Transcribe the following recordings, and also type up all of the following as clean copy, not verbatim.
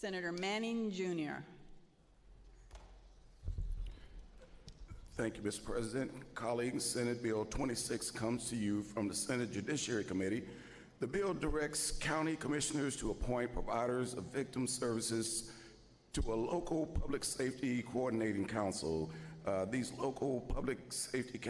Senator Manning, Jr. Thank you, Mr. President. Colleagues, Senate Bill 26 comes to you from the Senate Judiciary Committee. The bill directs county commissioners to appoint providers of victim services to a local public safety coordinating council. These local public safety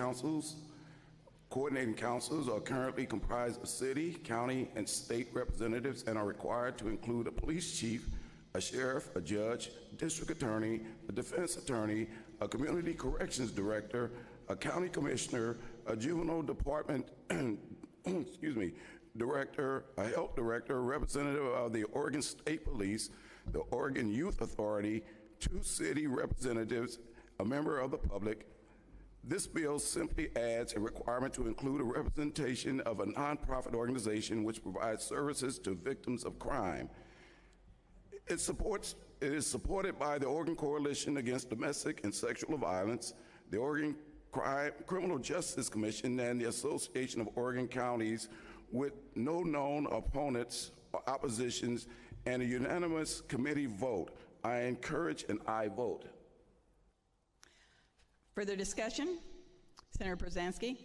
coordinating councils are currently comprised of city, county, and state representatives and are required to include a police chief, a sheriff, a judge, district attorney, a defense attorney, a community corrections director, a county commissioner, a juvenile department director, a health director, a representative of the Oregon State Police, the Oregon Youth Authority, 2 city representatives, a member of the public. This bill simply adds a requirement to include a representation of a nonprofit organization which provides services to victims of crime. It is supported by the Oregon Coalition Against Domestic and Sexual Violence, the Oregon Criminal Justice Commission, and the Association of Oregon Counties, with no known opponents or oppositions and a unanimous committee vote. I encourage an aye vote. Further discussion? Senator Przansky.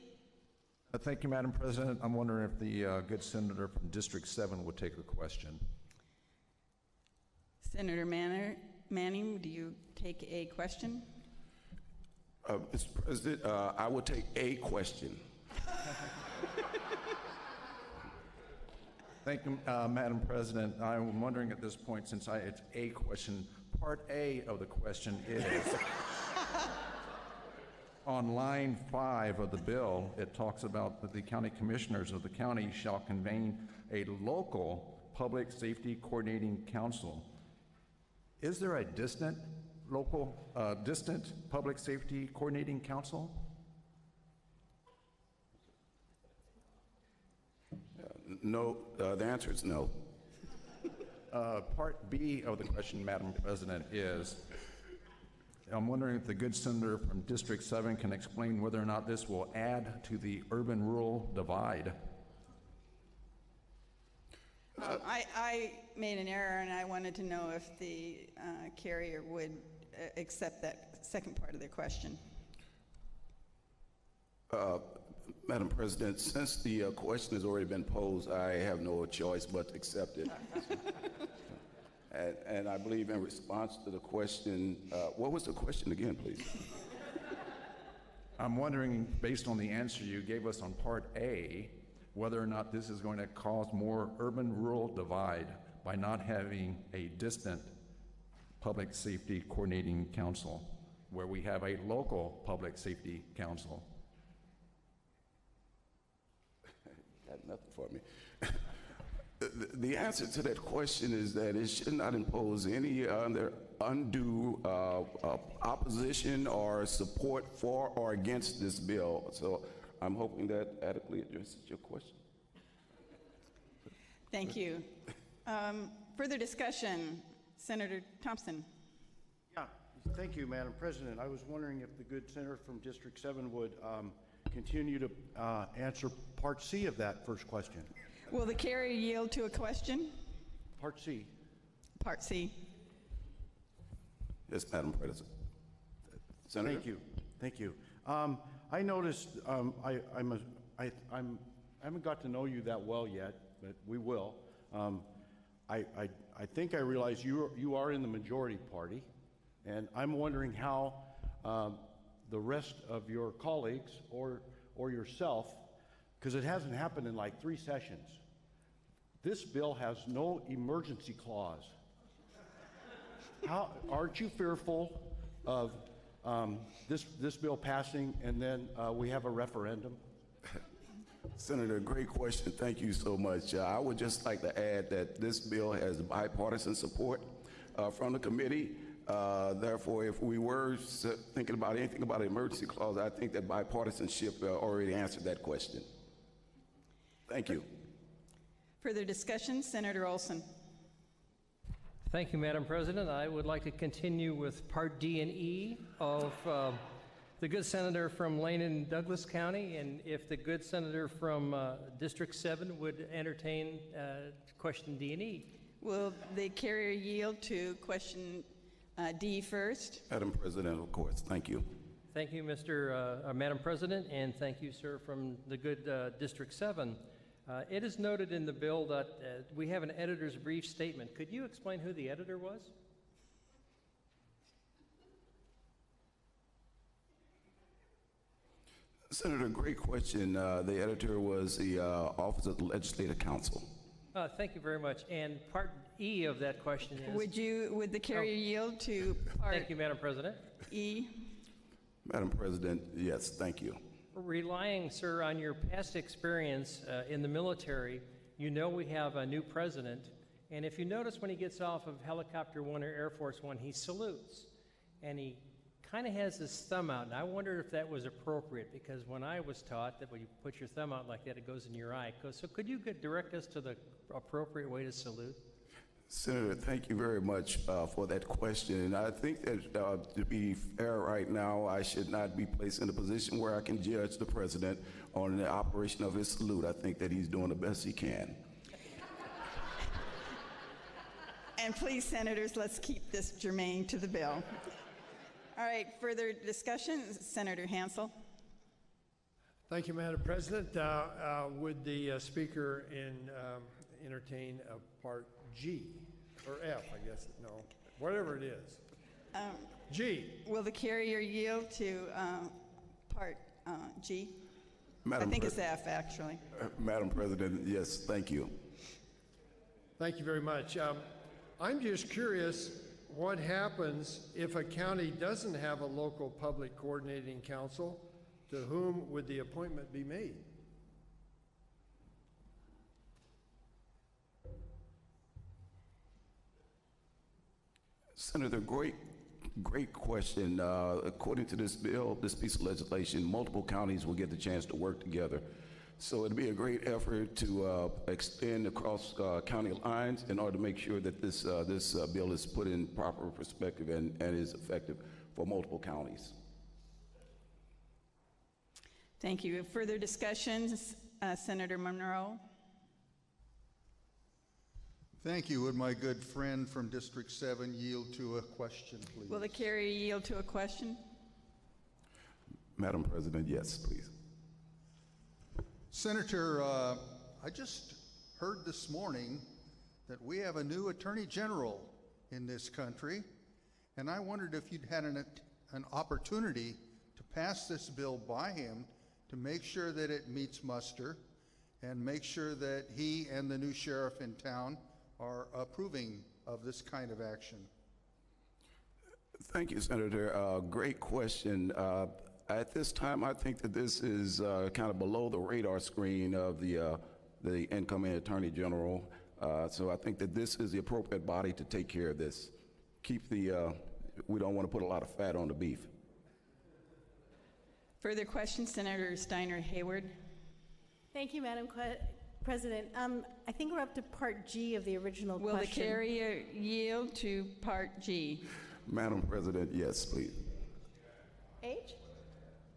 Thank you, Madam President. I'm wondering if the good senator from District 7 would take a question. Senator Manning, do you take a question? Mr. President, I will take a question. Thank you, Madam President. I'm wondering at this point, since it's a question, part A of the question is, on line 5 of the bill, it talks about that the county commissioners of the county shall convene a local public safety coordinating council. Is there a distant public safety coordinating council? No, the answer is no. Part B of the question, Madam President, is, I'm wondering if the good senator from District 7 can explain whether or not this will add to the urban-rural divide. I made an error, and I wanted to know if the carrier would accept that second part of their question. Madam President, since the question has already been posed, I have no choice but to accept it. And I believe in response to the question, what was the question again, please? I'm wondering, based on the answer you gave us on Part A, whether or not this is going to cause more urban-rural divide by not having a distant public safety coordinating council, where we have a local public safety council. Got nothing for me. The answer to that question is that it should not impose any undue opposition or support for or against this bill. So I'm hoping that adequately addresses your question. Thank you. Further discussion, Senator Thompson. Yeah, thank you, Madam President. I was wondering if the good senator from District 7 would continue to answer Part C of that first question. Will the carrier yield to a question? Part C. Part C. Yes, Madam President. Senator? Thank you. Thank you. I noticed, I haven't got to know you that well yet, but we will. I think I realize you are in the majority party, and I'm wondering how the rest of your colleagues or yourself, because it hasn't happened in like 3 sessions. This bill has no emergency clause. Aren't you fearful of this bill passing and then we have a referendum? Senator, great question. Thank you so much. I would just like to add that this bill has bipartisan support from the committee. Therefore, if we were thinking about anything about an emergency clause, I think that bipartisanship already answered that question. Thank you. Further discussion, Senator Olson. Thank you, Madam President. I would like to continue with Part D and E of the good senator from Lane and Douglas County, and if the good senator from District 7 would entertain question D and E. Will the carrier yield to question D first? Madam President, of course, thank you. Thank you, Madam President, and thank you, sir, from the good District 7. It is noted in the bill that we have an editor's brief statement. Could you explain who the editor was? Senator, great question. The editor was the Office of the Legislative Counsel. Thank you very much. And part E of that question is... Would the carrier yield to part Thank you, Madam President. E? Madam President, yes, thank you. Relying, sir, on your past experience in the military, you know we have a new president, and if you notice when he gets off of Helicopter One or Air Force One, he salutes, and he kind of has his thumb out, and I wonder if that was appropriate, because when I was taught that when you put your thumb out like that, it goes in your eye. So could you direct us to the appropriate way to salute? Senator, thank you very much for that question. And I think that to be fair right now, I should not be placed in a position where I can judge the president on the operation of his salute. I think that he's doing the best he can. And please, senators, let's keep this germane to the bill. All right, further discussion? Senator Hansel. Thank you, Madam President. Would the speaker entertain a part G or F, I guess, no, whatever it is. G. Will the carrier yield to part G? Madam I think it's F, actually. Madam President, yes, thank you. Thank you very much. I'm just curious what happens if a county doesn't have a local public coordinating council. To whom would the appointment be made? Senator, great question. According to this bill, this piece of legislation, multiple counties will get the chance to work together. So it'd be a great effort to extend across county lines in order to make sure that this bill is put in proper perspective and is effective for multiple counties. Thank you. Further discussions? Senator Monroe. Thank you. Would my good friend from District 7 yield to a question, please? Will the carrier yield to a question? Madam President, yes, please. Senator, I just heard this morning that we have a new Attorney General in this country, and I wondered if you'd had an opportunity to pass this bill by him to make sure that it meets muster and make sure that he and the new sheriff in town are approving of this kind of action. Thank you, Senator. Great question. At this time, I think that this is kind of below the radar screen of the incoming Attorney General. So I think that this is the appropriate body to take care of this. We don't want to put a lot of fat on the beef. Further questions? Senator Steiner Hayward. Thank you, Madam President. I think we're up to Part G of the original question. Will the carrier yield to Part G? Madam President, yes, please. H?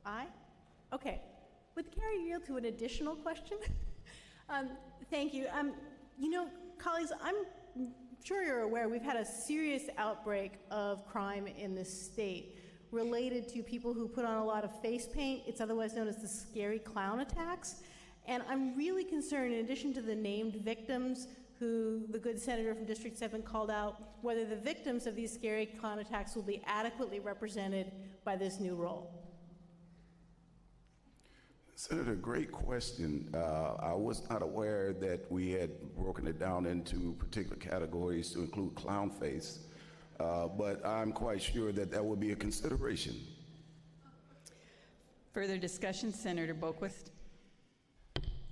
I? Okay. Would the carrier yield to an additional question? Thank you. You know, colleagues, I'm sure you're aware we've had a serious outbreak of crime in this state related to people who put on a lot of face paint. It's otherwise known as the scary clown attacks. And I'm really concerned, in addition to the named victims who the good senator from District 7 called out, whether the victims of these scary clown attacks will be adequately represented by this new role. Senator, great question. I was not aware that we had broken it down into particular categories to include clown face, but I'm quite sure that that will be a consideration. Further discussion? Senator Boquist.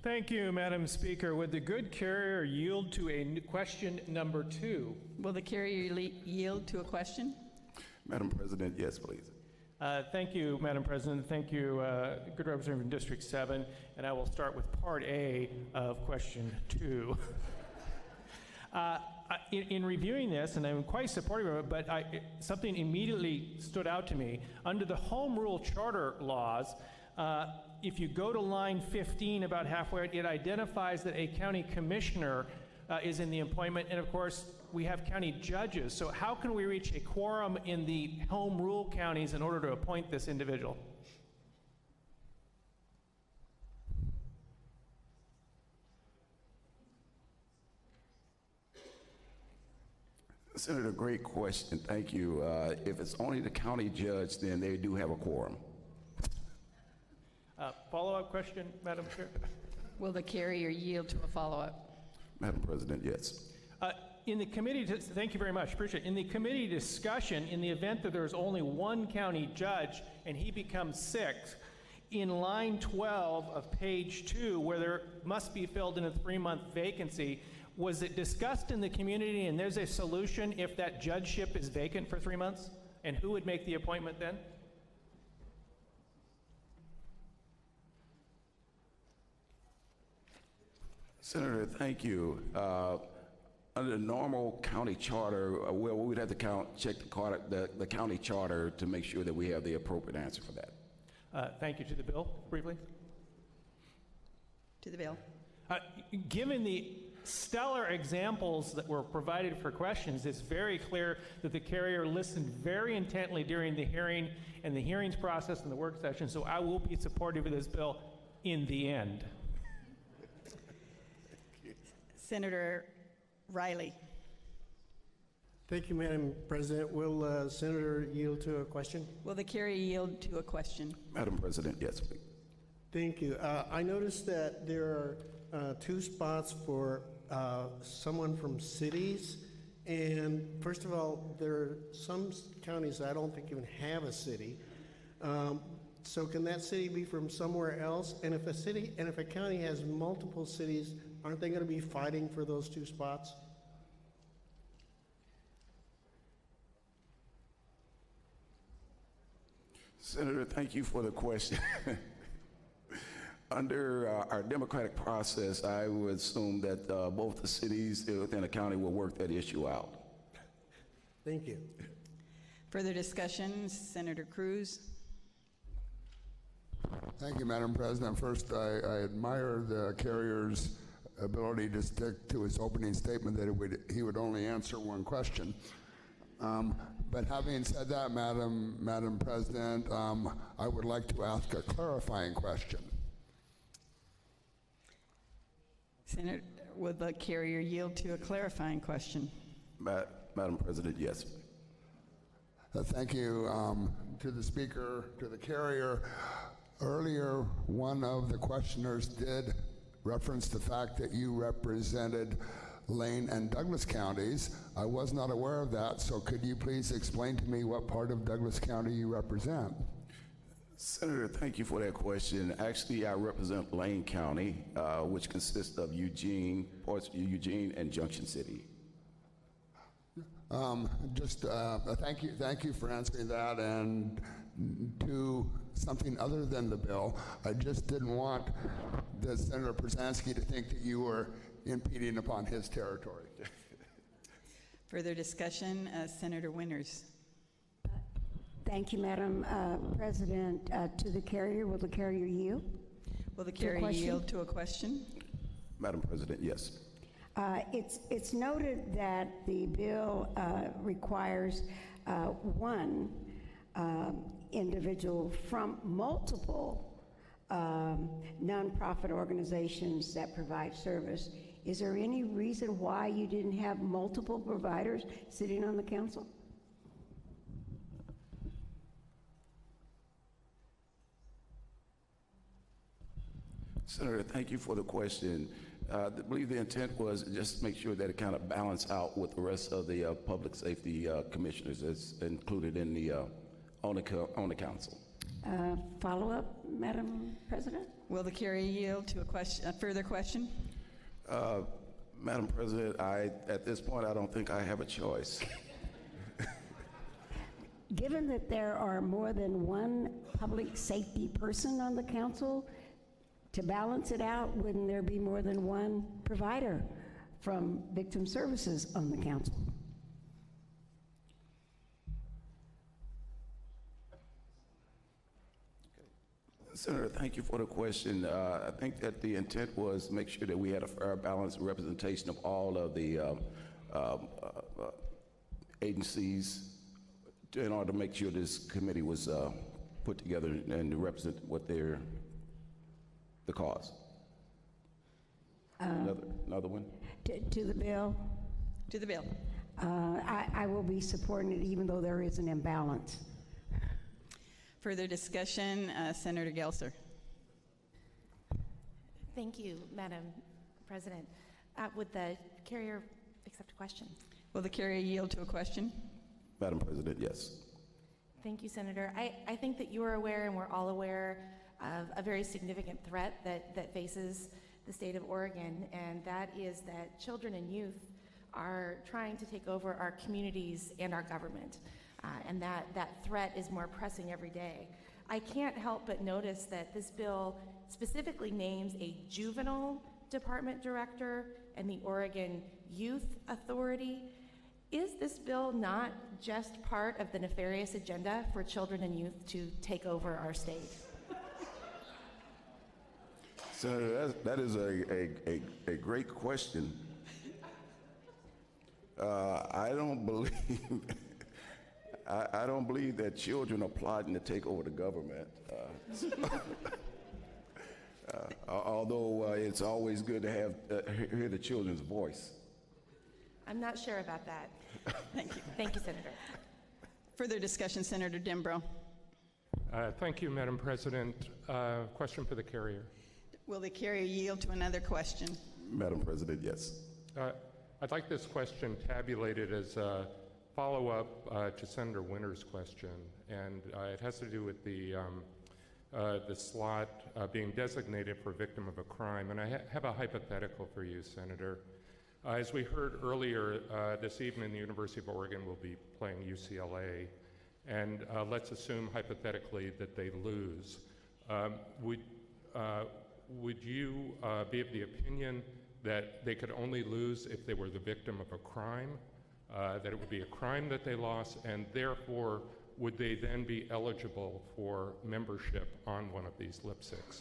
Thank you, Madam Speaker. Would the good carrier yield to question number 2? Will the carrier yield to a question? Madam President, yes, please. Thank you, Madam President. Thank you, good representative from District 7. And I will start with Part A of question 2. In reviewing this, and I'm quite supportive of it, but something immediately stood out to me. Under the Home Rule Charter laws, if you go to line 15, about halfway, it identifies that a county commissioner is in the appointment, and of course, we have county judges. So how can we reach a quorum in the home rule counties in order to appoint this individual? Senator, great question. Thank you. If it's only the county judge, then they do have a quorum. Follow-up question, Madam Chair? Will the carrier yield to a follow-up? Madam President, yes. In the committee, thank you very much, appreciate it. In the committee discussion, in the event that there's only one county judge and he becomes sixth, in line 12 of page 2, where there must be filled in a 3-month vacancy, was it discussed in the community and there's a solution if that judgeship is vacant for 3 months? And who would make the appointment then? Senator, thank you. Under the normal county charter, well, we would have to check the county charter to make sure that we have the appropriate answer for that. Thank you. To the bill, briefly. To the bill. Given the stellar examples that were provided for questions, it's very clear that the carrier listened very intently during the hearing and the hearings process and the work session, so I will be supportive of this bill in the end. Senator Riley. Thank you, Madam President. Will Senator yield to a question? Will the carrier yield to a question? Madam President, yes, please. Thank you. I noticed that there are 2 spots for someone from cities. And first of all, there are some counties that I don't think even have a city. So can that city be from somewhere else? And if a county has multiple cities, aren't they going to be fighting for those 2 spots? Senator, thank you for the question. Under our democratic process, I would assume that both the cities within the county will work that issue out. Thank you. Further discussion, Senator Cruz. Thank you, Madam President. First, I admire the carrier's ability to stick to his opening statement that he would only answer one question. But having said that, Madam President, I would like to ask a clarifying question. Senator, would the carrier yield to a clarifying question? Madam President, yes. Thank you to the speaker, to the carrier. Earlier, one of the questioners did reference the fact that you represented Lane and Douglas counties. I was not aware of that, so could you please explain to me what part of Douglas County you represent? Senator, thank you for that question. Actually, I represent Lane County, which consists of Eugene, parts of Eugene, and Junction City. Thank you for answering that. And to something other than the bill, I just didn't want Senator Przansky to think that you were impeding upon his territory. Further discussion, Senator Winters. Thank you, Madam President. To the carrier, will the carrier yield? Will the carrier yield to a question? Madam President, yes. It's noted that the bill requires one individual from multiple nonprofit organizations that provide service. Is there any reason why you didn't have multiple providers sitting on the council? Senator, thank you for the question. I believe the intent was just to make sure that it kind of balanced out with the rest of the public safety commissioners that's included in the on the council. Follow-up, Madam President? Will the carrier yield to a further question? Madam President, at this point, I don't think I have a choice. Given that there are more than one public safety person on the council, to balance it out, wouldn't there be more than one provider from victim services on the council? Senator, thank you for the question. I think that the intent was to make sure that we had a fair, balanced representation of all of the agencies in order to make sure this committee was put together and to represent what the cause. Another one? To the bill? To the bill. I will be supporting it even though there is an imbalance. Further discussion, Senator Gelser. Thank you, Madam President. Would the carrier accept a question? Will the carrier yield to a question? Madam President, yes. Thank you, Senator. I think that you are aware, and we're all aware, of a very significant threat that faces the state of Oregon, and that is that children and youth are trying to take over our communities and our government. And that threat is more pressing every day. I can't help but notice that this bill specifically names a juvenile department director and the Oregon Youth Authority. Is this bill not just part of the nefarious agenda for children and youth to take over our state? Senator, that is a great question. I don't believe I don't believe that children are plotting to take over the government. Although it's always good to have hear the children's voice. I'm not sure about that. Thank you. Thank you, Senator. Further discussion, Senator Dembro. Thank you, Madam President. Question for the carrier. Will the carrier yield to another question? Madam President, yes. I'd like this question tabulated as a follow-up to Senator Winter's question, and it has to do with the slot being designated for victim of a crime. And I have a hypothetical for you, Senator. As we heard earlier this evening, the University of Oregon will be playing UCLA, and let's assume hypothetically that they lose. Would you be of the opinion that they could only lose if they were the victim of a crime, that it would be a crime that they lost, and therefore would they then be eligible for membership on one of these LPSCs?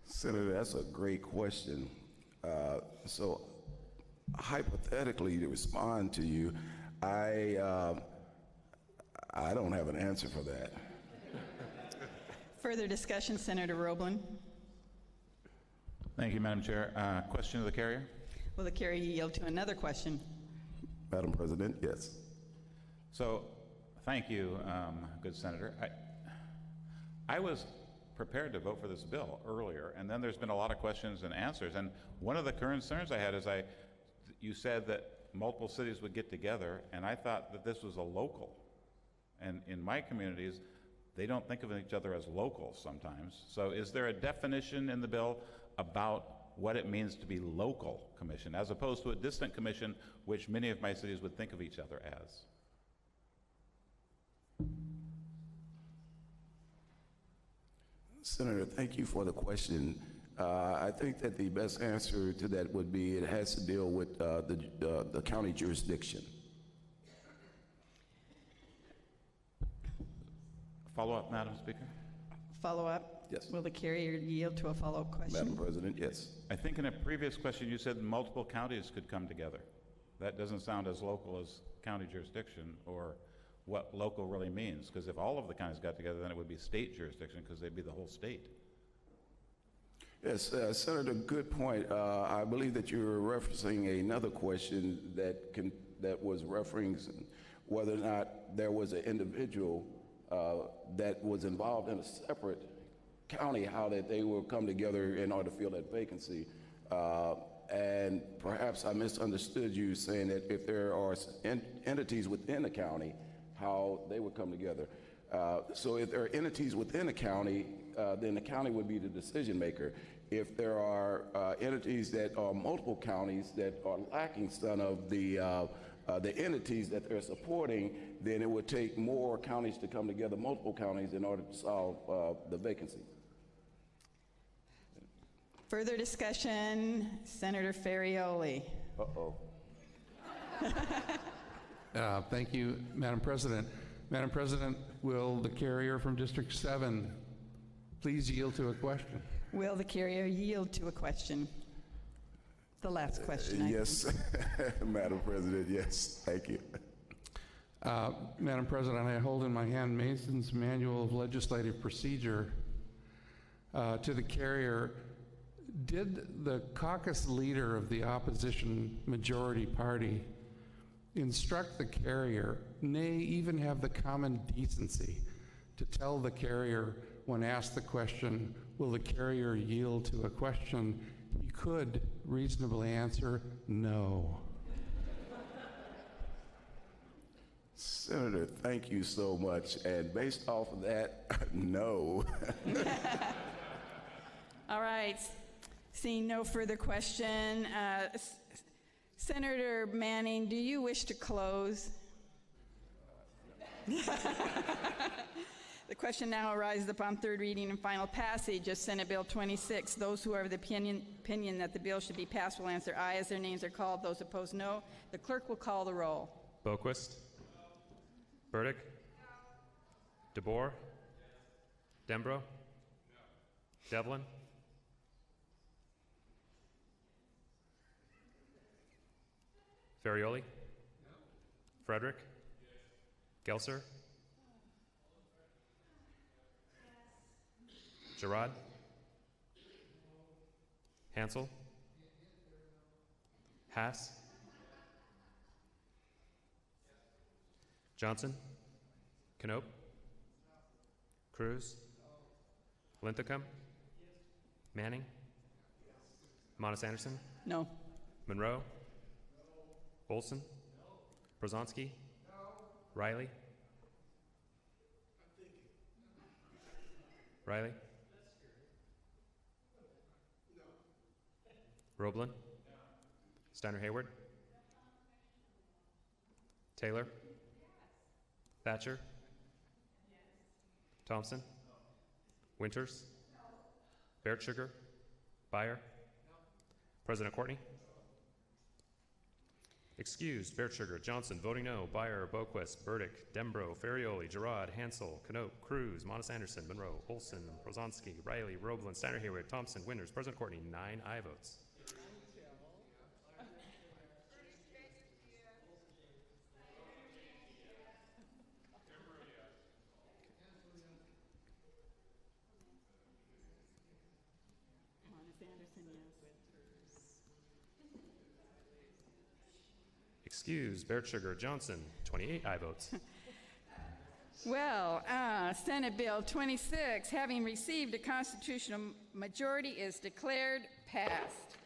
Senator, that's a great question. So hypothetically, to respond to you, I don't have an answer for that. Further discussion, Senator Roblin. Thank you, Madam Chair. Question to the carrier? Will the carrier yield to another question? Madam President, yes. So, thank you, good Senator. I was prepared to vote for this bill earlier, and then there's been a lot of questions and answers. And one of the concerns I had is you said that multiple cities would get together, and I thought that this was a local. And in my communities, they don't think of each other as locals sometimes. So is there a definition in the bill about what it means to be local commission, as opposed to a distant commission, which many of my cities would think of each other as? Senator, thank you for the question. I think that the best answer to that would be it has to deal with the county jurisdiction. Follow-up, Madam Speaker? Follow-up? Yes. Will the carrier yield to a follow-up question? Madam President, yes. I think in a previous question you said multiple counties could come together. That doesn't sound as local as county jurisdiction or what local really means, because if all of the counties got together, then it would be state jurisdiction because they'd be the whole state. Yes, Senator, good point. I believe that you're referencing another question that was referencing whether or not there was an individual that was involved in a separate county, how that they will come together in order to fill that vacancy. And perhaps I misunderstood you saying that if there are entities within the county, how they would come together. So if there are entities within the county, then the county would be the decision maker. If there are entities that are multiple counties that are lacking some of the entities that they're supporting, then it would take more counties to come together, multiple counties, in order to solve the vacancy. Further discussion, Senator Ferrioli. Uh-oh. Thank you, Madam President. Madam President, will the carrier from District 7 please yield to a question. Will the carrier yield to a question? The last question. I Yes, Madam President, yes, thank you. Madam President, I hold in my hand Mason's Manual of Legislative Procedure. To the carrier, did the caucus leader of the opposition majority party instruct the carrier, nay, even have the common decency to tell the carrier when asked the question, will the carrier yield to a question, he could reasonably answer, no? Senator, thank you so much. And based off of that, no. All right. Seeing no further question, Senator Manning, do you wish to close? The question now arises upon third reading and final passage of Senate Bill 26. Those who are of the opinion that the bill should be passed will answer aye as their names are called. Those opposed, no. The clerk will call the roll. Boquist. Burdick. DeBoer. Dembro. Devlin. Ferrioli. Frederick. Gelser. Gerard. Hansel. Hass. Johnson. Knope. Cruz. Linthicum. Manning. Monis Anderson. No. Monroe. Olson. Brozonsky. Riley. Riley. Roblin. Steiner Hayward. Taylor. Thatcher. Thompson. Winters. Bertschiger. Byer. President Courtney. Excused: Bertschiger, Johnson. Voting no: Byer, Boquist, Burdick, Dembro, Ferrioli, Gerard, Hansel, Knope, Cruz, Monis Anderson, Monroe, Olson, Brozonsky, Riley, Roblin, Steiner Hayward, Thompson, Winters, President Courtney. 9 aye votes. Excused: Bertschiger, Johnson. 28 aye votes. Well, Senate Bill 26, having received a constitutional majority, is declared passed.